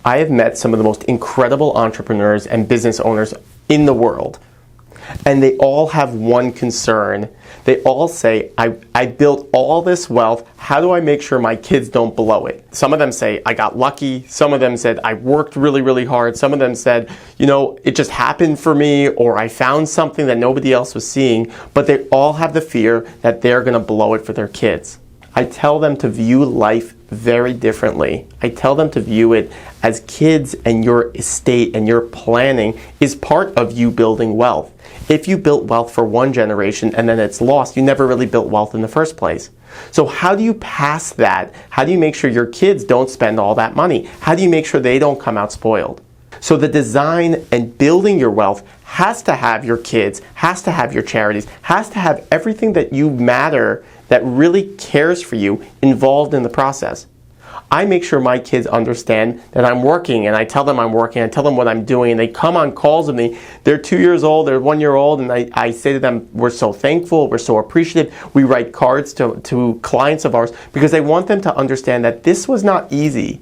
I have met some of the most incredible entrepreneurs and business owners in the world. And they all have one concern. They all say, I built all this wealth. How do I make sure my kids don't blow it? Some of them say, I got lucky. Some of them said, I worked really, really hard. Some of them said, it just happened for me, or I found something that nobody else was seeing. But they all have the fear that they're going to blow it for their kids. I tell them to view life very differently. I tell them to view it as kids and your estate and your planning is part of you building wealth. If you built wealth for one generation and then it's lost, you never really built wealth in the first place. So how do you pass that? How do you make sure your kids don't spend all that money? How do you make sure they don't come out spoiled? So the design and building your wealth has to have your kids, has to have your charities, has to have everything that you matter, that really cares for you, involved in the process. I make sure my kids understand that I'm working, and I tell them I'm working, I tell them what I'm doing, and they come on calls with me. They're 2 years old, they're 1 year old, and I say to them, we're so thankful, we're so appreciative. We write cards to clients of ours because I want them to understand that this was not easy.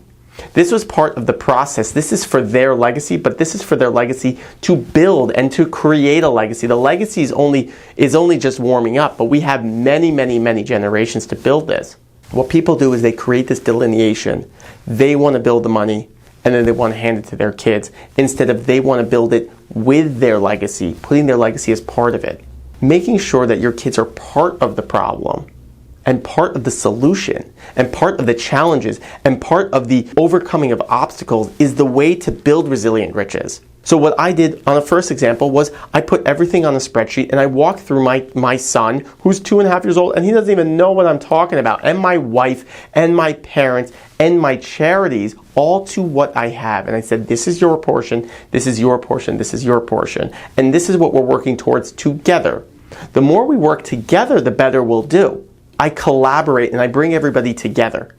This was part of the process. This is for their legacy, but this is for their legacy to build and to create a legacy. The legacy is only just warming up, but we have many, many, many generations to build this. What people do is they create this delineation. They want to build the money, and then they want to hand it to their kids, instead of they want to build it with their legacy, putting their legacy as part of it. Making sure that your kids are part of the problem, and part of the solution, and part of the challenges, and part of the overcoming of obstacles is the way to build resilient riches. So what I did on the first example was I put everything on a spreadsheet and I walked through my son, who's 2.5 years old, and he doesn't even know what I'm talking about, and my wife, and my parents, and my charities, all to what I have. And I said, this is your portion, this is your portion, this is your portion. And this is what we're working towards together. The more we work together, the better we'll do. I collaborate and I bring everybody together.